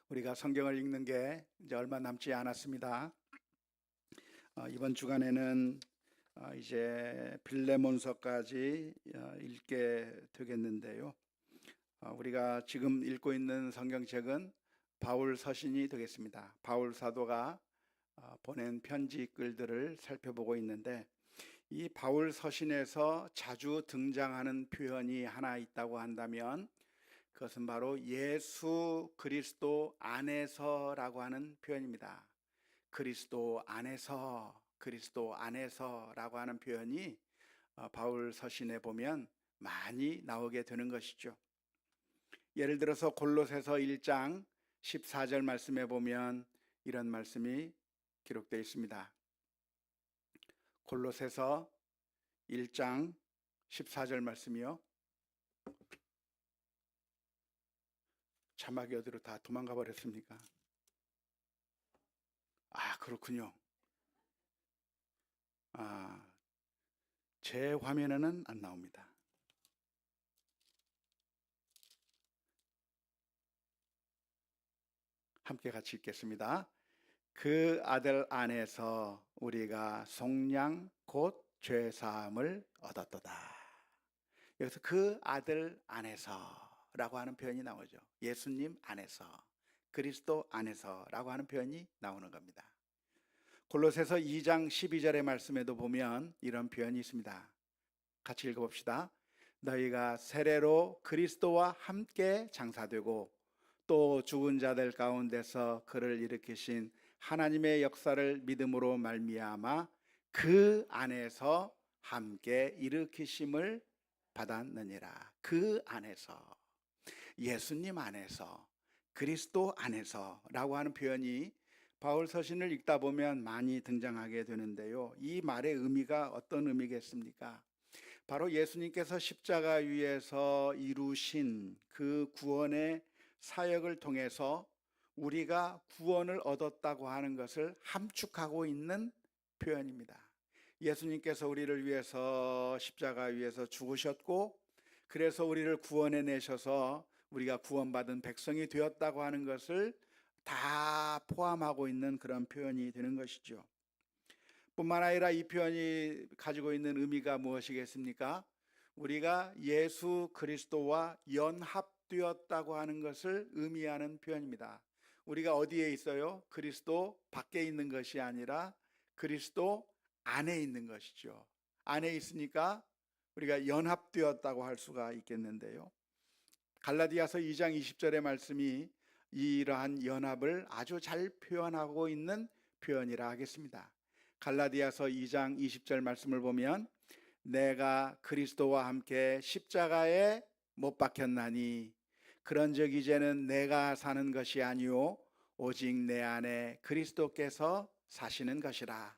우리가 성경을 읽는 게 이제 얼마 남지 않았습니다. 이번 주간에는 이제 빌레몬서까지 읽게 되겠는데요. 우리가 지금 읽고 있는 성경책은 바울 서신이 되겠습니다. 바울 사도가 보낸 편지 글들을 살펴보고 있는데, 이 바울 서신에서 자주 등장하는 표현이 하나 있다고 한다면 그것은 바로 예수 그리스도 안에서라고 하는 표현입니다. 그리스도 안에서라고 하는 표현이 바울 서신에 보면 많이 나오게 되는 것이죠. 예를 들어서 골로새서 1장 14절 말씀에 보면 이런 말씀이 기록되어 있습니다. 골로새서 1장 14절 말씀이요. 자막이 어디로 다 도망가 버렸습니까? 그렇군요. 제 화면에는 안 나옵니다. 함께 같이 읽겠습니다. 그 아들 안에서 우리가 속량 곧 죄사함을 얻었도다. 여기서 그 아들 안에서라고 하는 표현이 나오죠. 예수님 안에서, 그리스도 안에서라고 하는 표현이 나오는 겁니다. 골로새서 2장 12절의 말씀에도 보면 이런 표현이 있습니다. 같이 읽어봅시다. 너희가 세례로 그리스도와 함께 장사되고 또 죽은 자들 가운데서 그를 일으키신 하나님의 역사를 믿음으로 말미암아 그 안에서 함께 일으키심을 받았느니라. 그 안에서, 예수님 안에서, 그리스도 안에서라고 하는 표현이 바울 서신을 읽다 보면 많이 등장하게 되는데요. 이 말의 의미가 어떤 의미겠습니까? 바로 예수님께서 십자가 위에서 이루신 그 구원의 사역을 통해서 우리가 구원을 얻었다고 하는 것을 함축하고 있는 표현입니다. 예수님께서 우리를 위해서 십자가 위에서 죽으셨고, 그래서 우리를 구원해 내셔서 우리가 구원받은 백성이 되었다고 하는 것을 다 포함하고 있는 그런 표현이 되는 것이죠. 뿐만 아니라 이 표현이 가지고 있는 의미가 무엇이겠습니까? 우리가 예수 그리스도와 연합되었다고 하는 것을 의미하는 표현입니다. 우리가 어디에 있어요? 그리스도 밖에 있는 것이 아니라 그리스도 안에 있는 것이죠. 안에 있으니까 우리가 연합되었다고 할 수가 있겠는데요. 갈라디아서 2장 20절의 말씀이 이러한 연합을 아주 잘 표현하고 있는 표현이라 하겠습니다. 갈라디아서 2장 20절 말씀을 보면 내가 그리스도와 함께 십자가에 못 박혔나니 그런즉 이제는 내가 사는 것이 아니요 오직 내 안에 그리스도께서 사시는 것이라.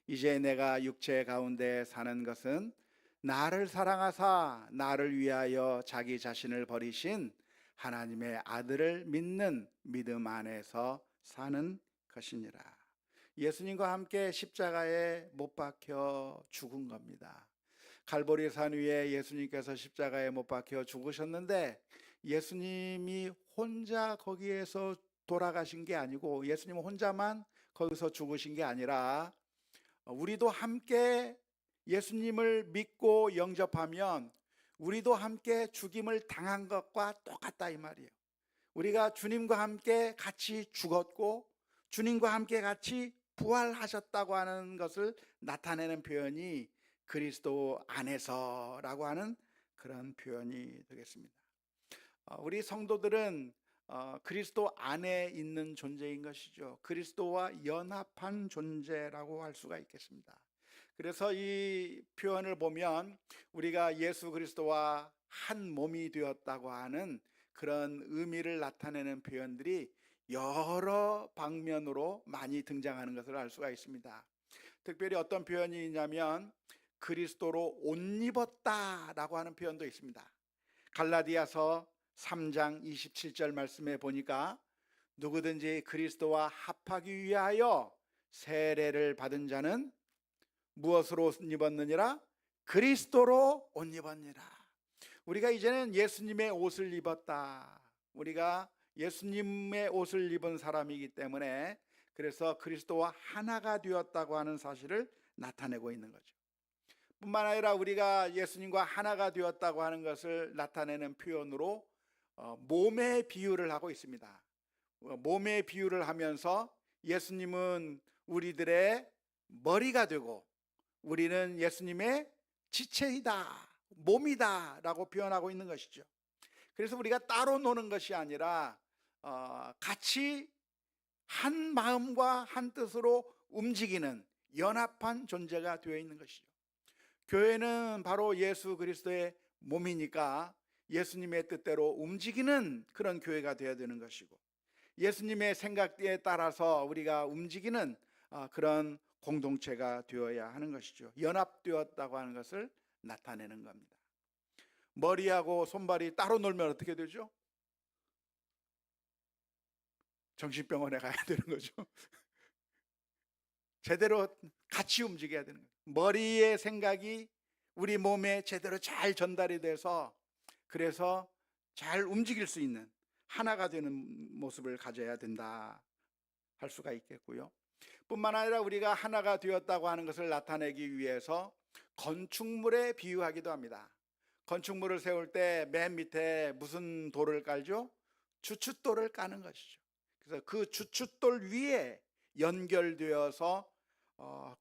이제 내가 육체 가운데 사는 것은 나를 사랑하사 나를 위하여 자기 자신을 버리신 하나님의 아들을 믿는 믿음 안에서 사는 것이니라. 예수님과 함께 십자가에 못 박혀 죽은 겁니다. 갈보리 산 위에 예수님께서 십자가에 못 박혀 죽으셨는데 예수님이 혼자 거기에서 돌아가신 게 아니고, 예수님 혼자만 거기서 죽으신 게 아니라 우리도 함께 예수님을 믿고 영접하면 우리도 함께 죽임을 당한 것과 똑같다 이 말이에요. 우리가 주님과 함께 같이 죽었고 주님과 함께 같이 부활하셨다고 하는 것을 나타내는 표현이 그리스도 안에서라고 하는 그런 표현이 되겠습니다. 우리 성도들은 그리스도 안에 있는 존재인 것이죠. 그리스도와 연합한 존재라고 할 수가 있겠습니다. 그래서 이 표현을 보면 우리가 예수 그리스도와 한 몸이 되었다고 하는 그런 의미를 나타내는 표현들이 여러 방면으로 많이 등장하는 것을 알 수가 있습니다. 특별히 어떤 표현이 있냐면 그리스도로 옷 입었다라고 하는 표현도 있습니다. 갈라디아서 3장 27절 말씀에 보니까 누구든지 그리스도와 합하기 위하여 세례를 받은 자는 무엇으로 옷 입었느니라? 그리스도로 옷 입었느니라. 우리가 이제는 예수님의 옷을 입었다. 우리가 예수님의 옷을 입은 사람이기 때문에 그래서 그리스도와 하나가 되었다고 하는 사실을 나타내고 있는 거죠. 뿐만 아니라 우리가 예수님과 하나가 되었다고 하는 것을 나타내는 표현으로 몸의 비유를 하고 있습니다. 몸의 비유를 하면서 예수님은 우리들의 머리가 되고 우리는 예수님의 지체이다, 몸이다 라고 표현하고 있는 것이죠. 그래서 우리가 따로 노는 것이 아니라 같이 한 마음과 한 뜻으로 움직이는 연합한 존재가 되어 있는 것이죠. 교회는 바로 예수 그리스도의 몸이니까 예수님의 뜻대로 움직이는 그런 교회가 되어야 되는 것이고, 예수님의 생각에 따라서 우리가 움직이는 그런 공동체가 되어야 하는 것이죠. 연합되었다고 하는 것을 나타내는 겁니다. 머리하고 손발이 따로 놀면 어떻게 되죠? 정신병원에 가야 되는 거죠. 제대로 같이 움직여야 되는 거예요. 머리의 생각이 우리 몸에 제대로 잘 전달이 돼서 그래서 잘 움직일 수 있는 하나가 되는 모습을 가져야 된다 할 수가 있겠고요. 뿐만 아니라 우리가 하나가 되었다고 하는 것을 나타내기 위해서 건축물에 비유하기도 합니다. 건축물을 세울 때 맨 밑에 무슨 돌을 깔죠? 주춧돌을 까는 것이죠. 그래서 그 주춧돌 위에 연결되어서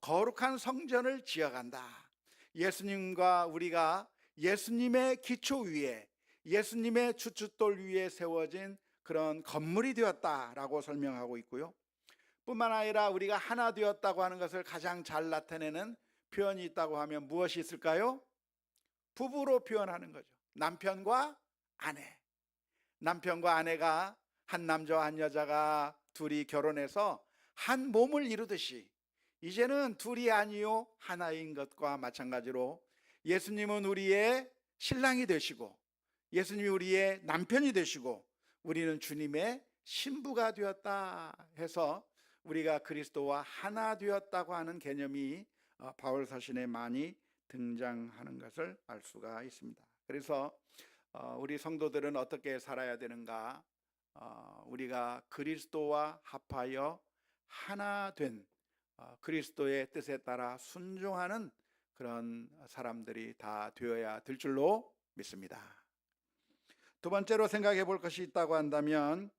거룩한 성전을 지어간다. 예수님과 우리가 예수님의 기초 위에, 예수님의 주춧돌 위에 세워진 그런 건물이 되었다라고 설명하고 있고요. 뿐만 아니라 우리가 하나 되었다고 하는 것을 가장 잘 나타내는 표현이 있다고 하면 무엇이 있을까요? 부부로 표현하는 거죠. 남편과 아내. 남편과 아내가 한 남자와 한 여자가 둘이 결혼해서 한 몸을 이루듯이 이제는 둘이 아니요 하나인 것과 마찬가지로 예수님은 우리의 신랑이 되시고 예수님이 우리의 남편이 되시고 우리는 주님의 신부가 되었다 해서 우리가 그리스도와 하나 되었다고 하는 개념이 바울 서신에 많이 등장하는 것을 알 수가 있습니다. 그래서 우리 성도들은 어떻게 살아야 되는가? 우리가 그리스도와 합하여 하나 된 그리스도의 뜻에 따라 순종하는 그런 사람들이 다 되어야 될 줄로 믿습니다. 두 번째로 생각해 볼 것이 있다고 한다면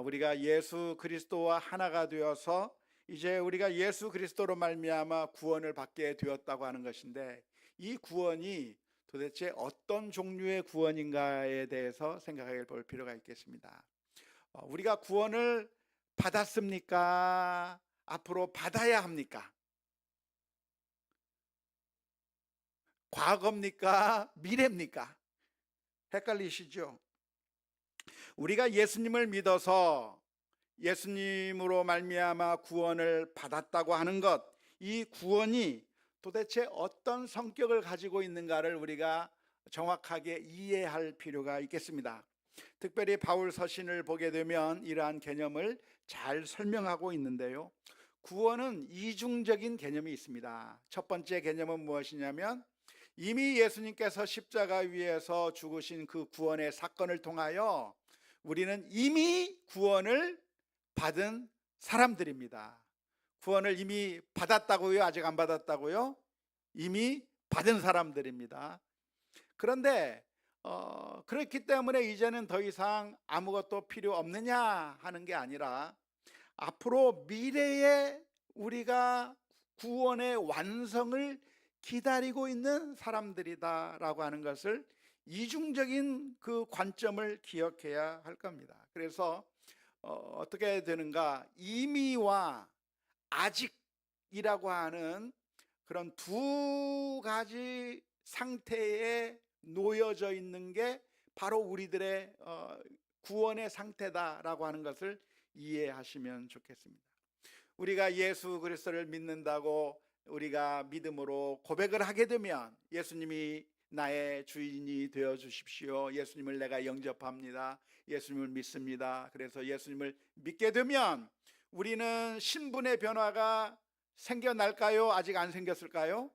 우리가 예수 그리스도와 하나가 되어서 이제 우리가 예수 그리스도로 말미암아 구원을 받게 되었다고 하는 것인데, 이 구원이 도대체 어떤 종류의 구원인가에 대해서 생각해 볼 필요가 있겠습니다. 우리가 구원을 받았습니까? 앞으로 받아야 합니까? 과거입니까? 미래입니까? 헷갈리시죠? 우리가 예수님을 믿어서 예수님으로 말미암아 구원을 받았다고 하는 것, 이 구원이 도대체 어떤 성격을 가지고 있는가를 우리가 정확하게 이해할 필요가 있겠습니다. 특별히 바울 서신을 보게 되면 이러한 개념을 잘 설명하고 있는데요. 구원은 이중적인 개념이 있습니다. 첫 번째 개념은 무엇이냐면 이미 예수님께서 십자가 위에서 죽으신 그 구원의 사건을 통하여 우리는 이미 구원을 받은 사람들입니다. 구원을 이미 받았다고요? 아직 안 받았다고요? 이미 받은 사람들입니다. 그런데 그렇기 때문에 이제는 더 이상 아무것도 필요 없느냐 하는 게 아니라 앞으로 미래에 우리가 구원의 완성을 기다리고 있는 사람들이다라고 하는 것을 이중적인 그 관점을 기억해야 할 겁니다. 그래서 어떻게 되는가? 이미와 아직이라고 하는 그런 두 가지 상태에 놓여져 있는 게 바로 우리들의 구원의 상태다라고 하는 것을 이해하시면 좋겠습니다. 우리가 예수 그리스도를 믿는다고 우리가 믿음으로 고백을 하게 되면 예수님이 나의 주인이 되어 주십시오. 예수님을 내가 영접합니다. 예수님을 믿습니다. 그래서 예수님을 믿게 되면 우리는 신분의 변화가 생겨날까요? 아직 안 생겼을까요?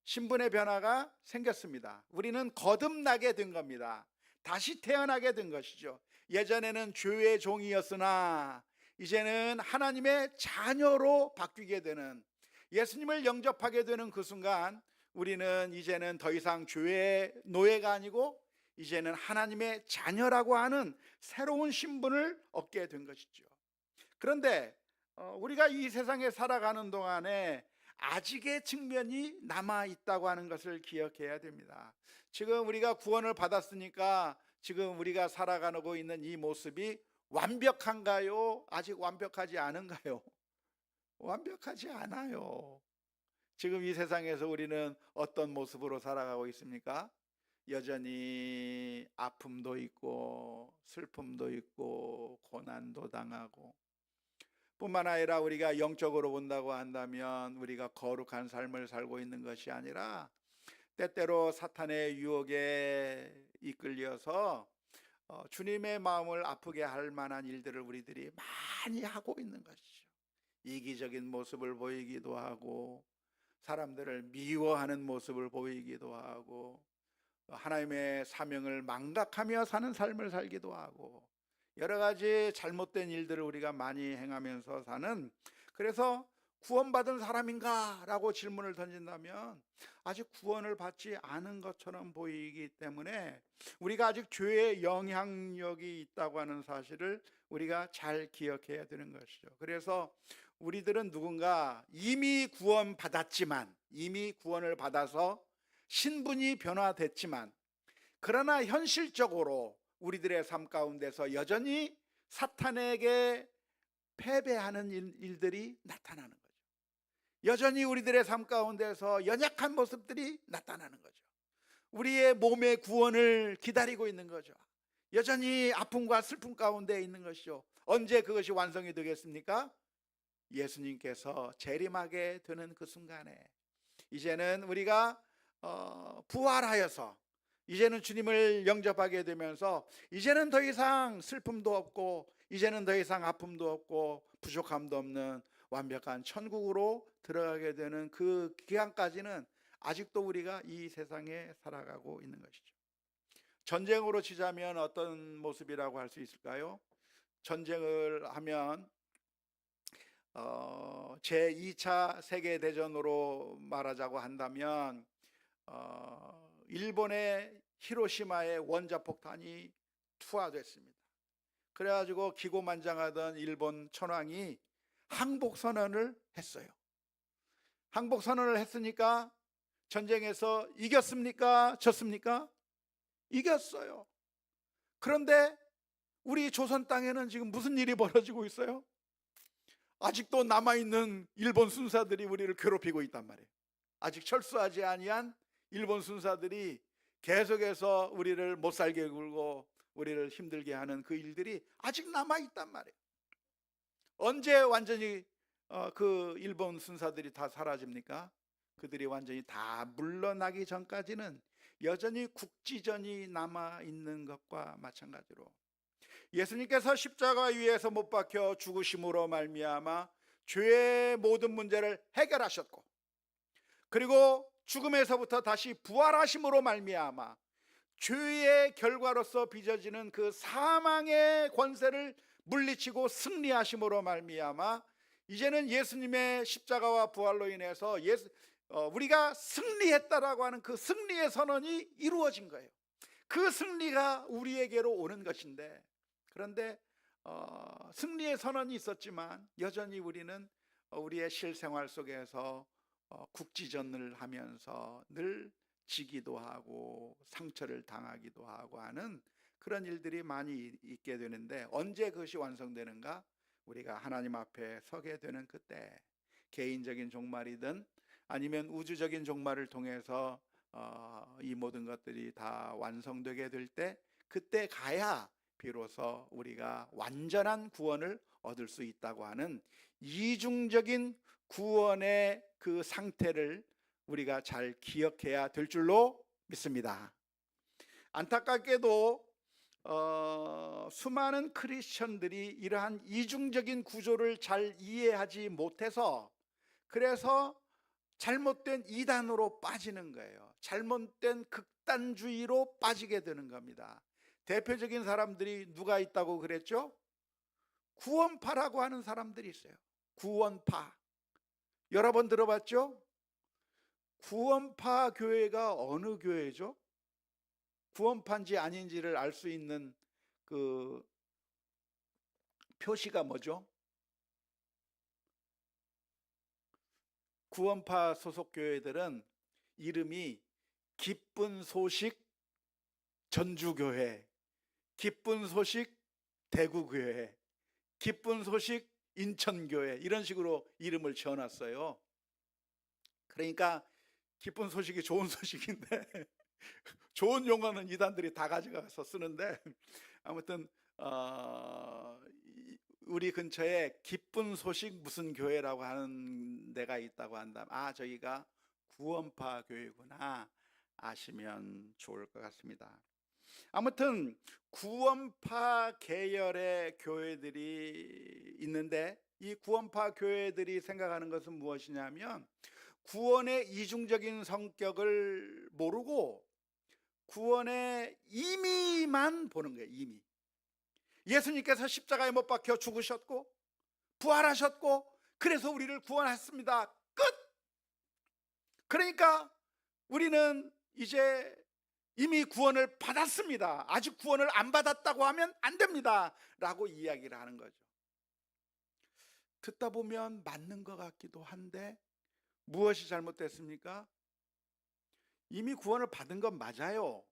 신분의 변화가 생겼습니다. 우리는 거듭나게 된 겁니다. 다시 태어나게 된 것이죠. 예전에는 죄의 종이었으나 이제는 하나님의 자녀로 바뀌게 되는, 예수님을 영접하게 되는 그 순간 우리는 이제는 더 이상 죄의 노예가 아니고 이제는 하나님의 자녀라고 하는 새로운 신분을 얻게 된 것이죠. 그런데 우리가 이 세상에 살아가는 동안에 아직의 측면이 남아 있다고 하는 것을 기억해야 됩니다. 지금 우리가 구원을 받았으니까 지금 우리가 살아가고 있는 이 모습이 완벽한가요? 아직 완벽하지 않은가요? 완벽하지 않아요. 지금 이 세상에서 우리는 어떤 모습으로 살아가고 있습니까? 여전히 아픔도 있고 슬픔도 있고 고난도 당하고, 뿐만 아니라 우리가 영적으로 본다고 한다면 우리가 거룩한 삶을 살고 있는 것이 아니라 때때로 사탄의 유혹에 이끌려서 주님의 마음을 아프게 할 만한 일들을 우리들이 많이 하고 있는 것이죠. 이기적인 모습을 보이기도 하고 사람들을 미워하는 모습을 보이기도 하고 하나님의 사명을 망각하며 사는 삶을 살기도 하고 여러 가지 잘못된 일들을 우리가 많이 행하면서 사는, 그래서 구원받은 사람인가? 라고 질문을 던진다면 아직 구원을 받지 않은 것처럼 보이기 때문에 우리가 아직 죄의 영향력이 있다고 하는 사실을 우리가 잘 기억해야 되는 것이죠. 그래서 우리들은 누군가 이미 구원받았지만, 이미 구원을 받아서 신분이 변화됐지만, 그러나 현실적으로 우리들의 삶 가운데서 여전히 사탄에게 패배하는 일들이 나타나는 거죠. 여전히 우리들의 삶 가운데서 연약한 모습들이 나타나는 거죠. 우리의 몸의 구원을 기다리고 있는 거죠. 여전히 아픔과 슬픔 가운데 있는 것이죠. 언제 그것이 완성이 되겠습니까? 예수님께서 재림하게 되는 그 순간에 이제는 우리가 부활하여서 이제는 주님을 영접하게 되면서 이제는 더 이상 슬픔도 없고 이제는 더 이상 아픔도 없고 부족함도 없는 완벽한 천국으로 들어가게 되는 그 기간까지는 아직도 우리가 이 세상에 살아가고 있는 것이죠. 전쟁으로 치자면 어떤 모습이라고 할 수 있을까요? 전쟁을 하면 제2차 세계대전으로 말하자고 한다면 일본의 히로시마의 원자폭탄이 투하됐습니다. 그래가지고 기고만장하던 일본 천황이 항복선언을 했어요. 항복선언을 했으니까 전쟁에서 이겼습니까? 졌습니까? 이겼어요. 그런데 우리 조선 땅에는 지금 무슨 일이 벌어지고 있어요? 아직도 남아있는 일본 순사들이 우리를 괴롭히고 있단 말이에요. 아직 철수하지 아니한 일본 순사들이 계속해서 우리를 못살게 굴고 우리를 힘들게 하는 그 일들이 아직 남아있단 말이에요. 언제 완전히 그 일본 순사들이 다 사라집니까? 그들이 완전히 다 물러나기 전까지는 여전히 국지전이 남아있는 것과 마찬가지로 예수님께서 십자가 위에서 못 박혀 죽으심으로 말미암아 죄의 모든 문제를 해결하셨고, 그리고 죽음에서부터 다시 부활하심으로 말미암아 죄의 결과로서 빚어지는 그 사망의 권세를 물리치고 승리하심으로 말미암아 이제는 예수님의 십자가와 부활로 인해서 우리가 승리했다라고 하는 그 승리의 선언이 이루어진 거예요. 그 승리가 우리에게로 오는 것인데, 그런데 승리의 선언이 있었지만 여전히 우리는 우리의 실생활 속에서 국지전을 하면서 늘 지기도 하고 상처를 당하기도 하고 하는 그런 일들이 많이 있게 되는데, 언제 그것이 완성되는가? 우리가 하나님 앞에 서게 되는 그때, 개인적인 종말이든 아니면 우주적인 종말을 통해서 이 모든 것들이 다 완성되게 될 때, 그때 가야 비로소 우리가 완전한 구원을 얻을 수 있다고 하는 이중적인 구원의 그 상태를 우리가 잘 기억해야 될 줄로 믿습니다. 안타깝게도 수많은 크리스천들이 이러한 이중적인 구조를 잘 이해하지 못해서, 그래서 잘못된 이단으로 빠지는 거예요. 잘못된 극단주의로 빠지게 되는 겁니다. 대표적인 사람들이 누가 있다고 그랬죠? 구원파라고 하는 사람들이 있어요. 구원파. 여러 번 들어봤죠? 구원파 교회가 어느 교회죠? 구원파인지 아닌지를 알 수 있는 그 표시가 뭐죠? 구원파 소속 교회들은 이름이 기쁜 소식 전주교회, 기쁜 소식 대구교회, 기쁜 소식 인천교회, 이런 식으로 이름을 지어놨어요. 그러니까 기쁜 소식이 좋은 소식인데 좋은 용어는 이단들이 다 가져가서 쓰는데, 아무튼 우리 근처에 기쁜 소식 무슨 교회라고 하는 데가 있다고 한다면 저희가 구원파 교회구나 아시면 좋을 것 같습니다. 아무튼 구원파 계열의 교회들이 있는데, 이 구원파 교회들이 생각하는 것은 무엇이냐면 구원의 이중적인 성격을 모르고 구원의 임의만 보는 거예요. 임의. 예수님께서 십자가에 못 박혀 죽으셨고 부활하셨고 그래서 우리를 구원했습니다. 끝. 그러니까 우리는 이제 이미 구원을 받았습니다. 아직 구원을 안 받았다고 하면 안 됩니다 라고 이야기를 하는 거죠. 듣다 보면 맞는 것 같기도 한데 무엇이 잘못됐습니까? 이미 구원을 받은 건 맞아요.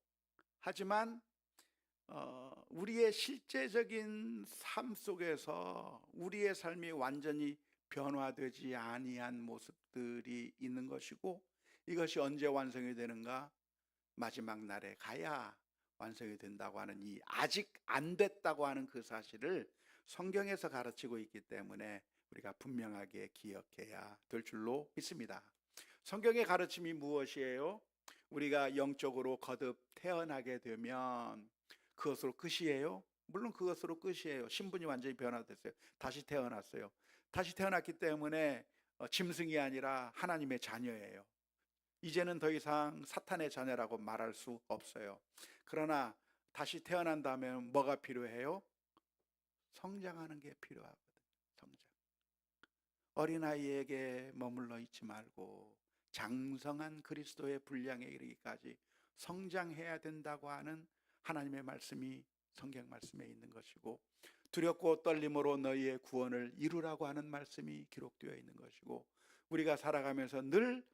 하지만 우리의 실제적인 삶 속에서 우리의 삶이 완전히 변화되지 아니한 모습들이 있는 것이고, 이것이 언제 완성이 되는가? 마지막 날에 가야 완성이 된다고 하는, 이 아직 안 됐다고 하는 그 사실을 성경에서 가르치고 있기 때문에 우리가 분명하게 기억해야 될 줄로 믿습니다. 성경의 가르침이 무엇이에요? 우리가 영적으로 거듭 태어나게 되면 그것으로 끝이에요? 물론 그것으로 끝이에요. 신분이 완전히 변화됐어요. 다시 태어났어요. 다시 태어났기 때문에 짐승이 아니라 하나님의 자녀예요. 이제는 더 이상 사탄의 자녀라고 말할 수 없어요. 그러나 다시 태어난다면 뭐가 필요해요? 성장하는 게 필요하거든요. 성장. 어린아이에게 머물러 있지 말고 장성한 그리스도의 분량에 이르기까지 성장해야 된다고 하는 하나님의 말씀이 성경 말씀에 있는 것이고, 두렵고 떨림으로 너희의 구원을 이루라고 하는 말씀이 기록되어 있는 것이고, 우리가 살아가면서 늘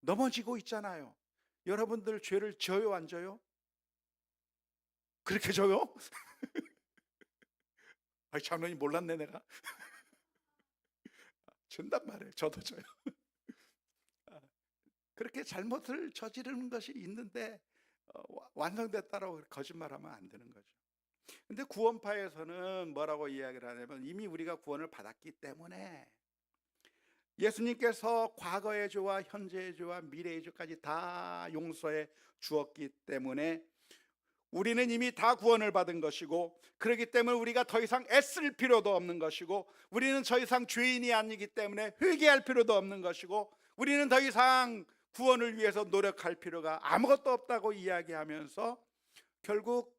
넘어지고 있잖아요. 여러분들 죄를 져요, 안 져요? 그렇게 져요? 장로님 몰랐네 내가. 전단 말이에요. 저도 져요. 그렇게 잘못을 저지르는 것이 있는데 완성됐다라고 거짓말하면 안 되는 거죠. 근데 구원파에서는 뭐라고 이야기를 하냐면, 이미 우리가 구원을 받았기 때문에 예수님께서 과거의 죄와 현재의 죄와 미래의 죄까지 다 용서해 주었기 때문에 우리는 이미 다 구원을 받은 것이고, 그렇기 때문에 우리가 더 이상 애쓸 필요도 없는 것이고, 우리는 더 이상 죄인이 아니기 때문에 회개할 필요도 없는 것이고, 우리는 더 이상 구원을 위해서 노력할 필요가 아무것도 없다고 이야기하면서 결국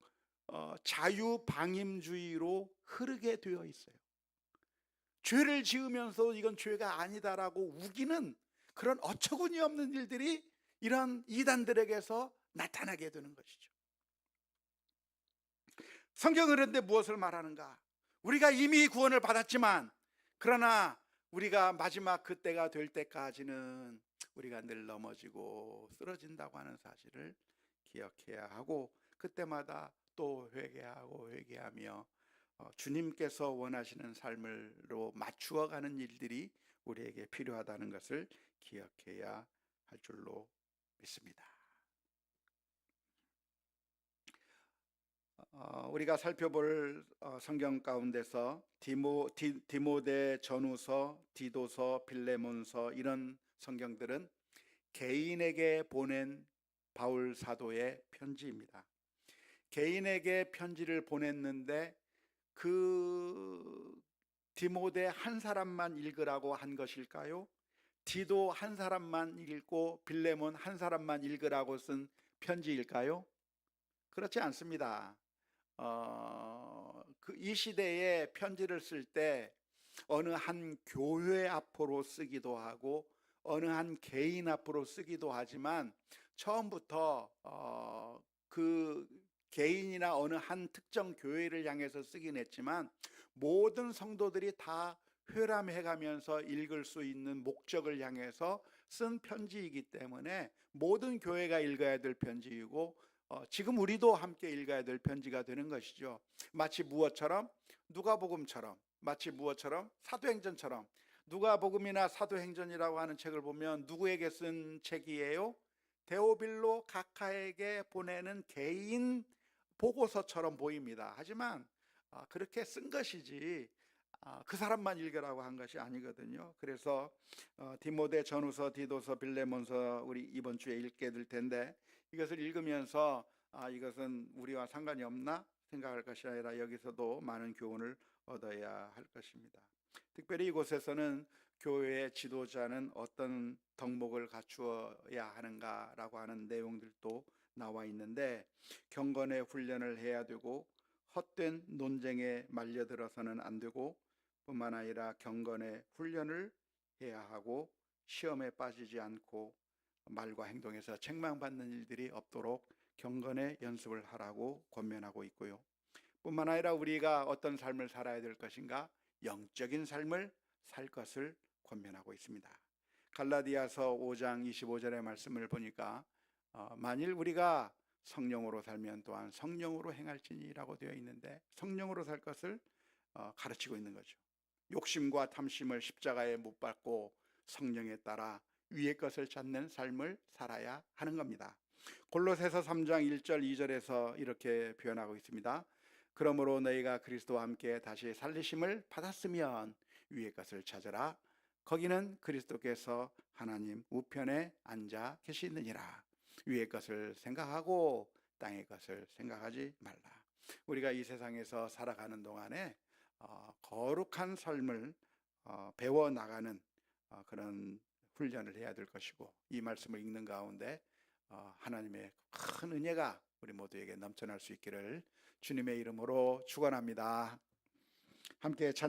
자유방임주의로 흐르게 되어 있어요. 죄를 지으면서 이건 죄가 아니다라고 우기는 그런 어처구니 없는 일들이 이런 이단들에게서 나타나게 되는 것이죠. 성경은 그런데 무엇을 말하는가? 우리가 이미 구원을 받았지만, 그러나 우리가 마지막 그때가 될 때까지는 우리가 늘 넘어지고 쓰러진다고 하는 사실을 기억해야 하고, 그때마다 또 회개하고 회개하며 주님께서 원하시는 삶으로 맞추어가는 일들이 우리에게 필요하다는 것을 기억해야 할 줄로 믿습니다. 우리가 살펴볼 성경 가운데서 디모데 전후서, 디도서, 빌레몬서, 이런 성경들은 개인에게 보낸 바울 사도의 편지입니다. 개인에게 편지를 보냈는데 그 디모데 한 사람만 읽으라고 한 것일까요? 디도 한 사람만 읽고 빌레몬 한 사람만 읽으라고 쓴 편지일까요? 그렇지 않습니다. 이 시대에 편지를 쓸 때 어느 한 교회 앞으로 쓰기도 하고 어느 한 개인 앞으로 쓰기도 하지만 처음부터 그 개인이나 어느 한 특정 교회를 향해서 쓰긴 했지만 모든 성도들이 다 회람해 가면서 읽을 수 있는 목적을 향해서 쓴 편지이기 때문에 모든 교회가 읽어야 될 편지이고 지금 우리도 함께 읽어야 될 편지가 되는 것이죠. 마치 무엇처럼? 누가복음처럼, 마치 무엇처럼? 사도행전처럼. 누가복음이나 사도행전이라고 하는 책을 보면 누구에게 쓴 책이에요? 데오빌로 각하에게 보내는 개인 보고서처럼 보입니다. 하지만 그렇게 쓴 것이지 그 사람만 읽으라고 한 것이 아니거든요. 그래서 디모데 전후서, 디도서, 빌레몬서 우리 이번 주에 읽게 될 텐데 이것을 읽으면서 이것은 우리와 상관이 없나 생각할 것이 아니라 여기서도 많은 교훈을 얻어야 할 것입니다. 특별히 이곳에서는 교회의 지도자는 어떤 덕목을 갖추어야 하는가라고 하는 내용들도 나와 있는데 경건의 훈련을 해야 되고 헛된 논쟁에 말려들어서는 안 되고 뿐만 아니라 경건의 훈련을 해야 하고 시험에 빠지지 않고 말과 행동에서 책망받는 일들이 없도록 경건의 연습을 하라고 권면하고 있고요. 뿐만 아니라 우리가 어떤 삶을 살아야 될 것인가? 영적인 삶을 살 것을 권면하고 있습니다. 갈라디아서 5장 25절의 말씀을 보니까 만일 우리가 성령으로 살면 또한 성령으로 행할지니라고 되어 있는데 성령으로 살 것을 가르치고 있는 거죠. 욕심과 탐심을 십자가에 못 박고 성령에 따라 위의 것을 찾는 삶을 살아야 하는 겁니다. 골로새서 3장 1절 2절에서 이렇게 표현하고 있습니다. 그러므로 너희가 그리스도와 함께 다시 살리심을 받았으면 위의 것을 찾으라. 거기는 그리스도께서 하나님 우편에 앉아 계시느니라. 위의 것을 생각하고 땅의 것을 생각하지 말라. 우리가 이 세상에서 살아가는 동안에 거룩한 삶을 배워나가는 그런 훈련을 해야 될 것이고 이 말씀을 읽는 가운데 하나님의 큰 은혜가 우리 모두에게 넘쳐날 수 있기를 주님의 이름으로 축원합니다. 함께 찬